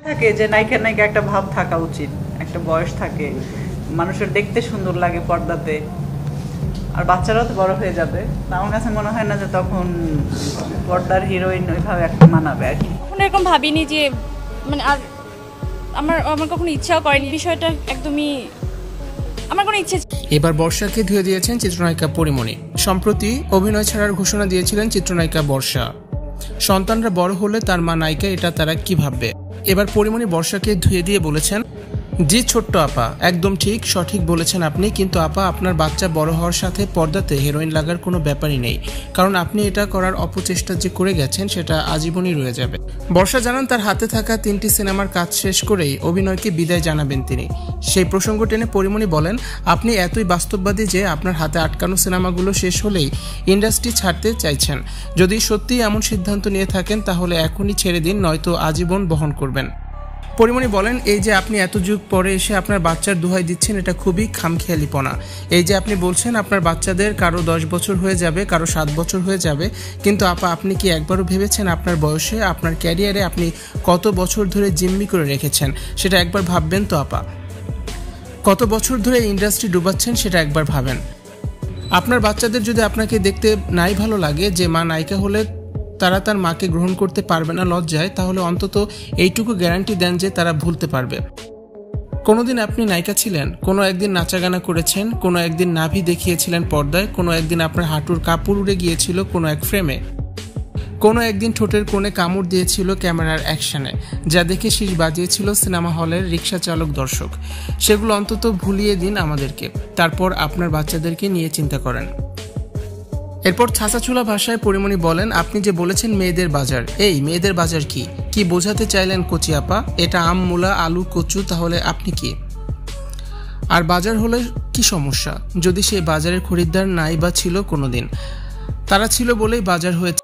থাকে যে নায়িকা নায়িকা একটা ভাব থাকা উচিত, একটা বয়স থাকে, মানুষের দেখতে সুন্দর লাগে পর্দাতে, আর বাচ্চারাও তো বড় হয়ে যাবে। আমার কাছে মনে হয় না যে তখন পর্দার হিরোইন ওইভাবে একটা মানাবে আর কি। এরকম ভাবিনি যে মানে, আর আমার কখনো ইচ্ছাও করেনি বিষয়টা, একদমই আমার কোনো ইচ্ছে। এবার বর্ষাকে ধুয়ে দিয়েছেন চিত্রনায়িকা পরিমণি। সম্প্রতি অভিনয় ছাড়ার ঘোষণা দিয়েছিলেন চিত্রনায়িকা বর্ষা। সন্তানরা বড় হলে তার মা নায়িকা, এটা তারা কি ভাববে। এবার পরিমণি বর্ষাকে ধুয়ে দিয়ে বলেছেন, জি ছোট্ট আপা, একদম ঠিক, সঠিক বলেছেন আপনি, কিন্তু আপা আপনার বাচ্চা বড় হওয়ার সাথে পর্দাতে হিরোইন লাগার কোনো ব্যাপারই নেই, কারণ আপনি এটা করার অপচেষ্টা যে করে গেছেন সেটা আজীবনই রয়ে যাবে। বর্ষা জানান তার হাতে থাকা 3টি সিনেমার কাজ শেষ করেই অভিনয়কে বিদায় জানাবেন তিনি। সেই প্রসঙ্গ টেনে পরিমণি বলেন, আপনি এতই বাস্তববাদী যে আপনার হাতে আটকানো সিনেমাগুলো শেষ হলেই ইন্ডাস্ট্রি ছাড়তে চাইছেন। যদি সত্যিই এমন সিদ্ধান্ত নিয়ে থাকেন তাহলে এখনই ছেড়ে দিন, নয়তো আজীবন বহন করবেন। পরিমণি বলেন, এই যে আপনি এত যুগ পরে এসে আপনার বাচ্চার দোহাই দিচ্ছেন, এটা খুবই খামখেয়ালিপনা। এই যে আপনি বলছেন আপনার বাচ্চাদের কারো 10 বছর হয়ে যাবে, কারো 7 বছর হয়ে যাবে, কিন্তু আপা আপনি কি একবারও ভেবেছেন আপনার বয়সে, আপনার ক্যারিয়ারে আপনি কত বছর ধরে জিম্মি করে রেখেছেন? সেটা একবার ভাববেন তো আপা। কত বছর ধরে ইন্ডাস্ট্রি ডুবাচ্ছেন সেটা একবার ভাবেন। আপনার বাচ্চাদের যদি আপনাকে দেখতে নাই ভালো লাগে যে মা নায়িকা হলে তারা তার মাকে গ্রহণ করতে পারবে না লজ্জায়, তাহলে অন্তত এইটুকু গ্যারান্টি দেন যে তারা ভুলতে পারবে। কোনোদিন আপনি নায়িকা ছিলেন, কোনো একদিন নাচাগানা করেছেন, কোনো একদিন নাভি দেখিয়েছিলেন পর্দায়, কোনো একদিন আপনার হাঁটুর কাপড় উড়ে গিয়েছিল কোনো এক ফ্রেমে, কোনো একদিন ঠোঁটের কোণে কামড় দিয়েছিল ক্যামেরার অ্যাকশনে, যা দেখে শীষ বাজিয়েছিল সিনেমা হলের রিক্সা চালক দর্শক। সেগুলো অন্তত ভুলিয়ে দিন আমাদেরকে, তারপর আপনার বাচ্চাদেরকে নিয়ে চিন্তা করেন। এরপর ছাঁচাছুলা ভাষায় পরিমণি বলেন, আপনি যে বলেছেন মেয়েদের বাজার, এই মেয়েদের বাজার কি বোঝাতে চাইলেন কচি আপা? এটা আম, মূলা, আলু, কচু, তাহলে আপনি কি? আর বাজার হলে কি সমস্যা যদি সেই বাজারের খরিদ্দার নাই বা ছিল কোনোদিন? তারা ছিল বলেই বাজার হয়েছে।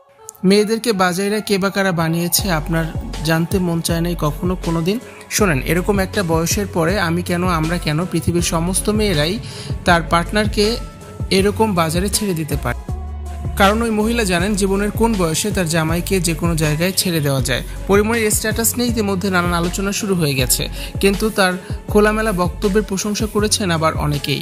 মেয়েদেরকে বাজাইরা কে বা কারা বানিয়েছে আপনার জানতে মন চায় নাই কখনো কোনোদিন? শোনেন, এরকম একটা বয়সের পরে আমি কেন, আমরা কেন, পৃথিবীর সমস্ত মেয়েরাই তার পার্টনারকে এরকম বাজারে ছেড়ে দিতে পারে, কারণ ওই মহিলা জানেন জীবনের কোন বয়সে তার জামাইকে যে কোনো জায়গায় ছেড়ে দেওয়া যায়। পরিমণির স্ট্যাটাস নিয়ে ইতিমধ্যে নানান আলোচনা শুরু হয়ে গেছে, কিন্তু তার খোলামেলা বক্তব্যের প্রশংসা করেছেন আবার অনেকেই।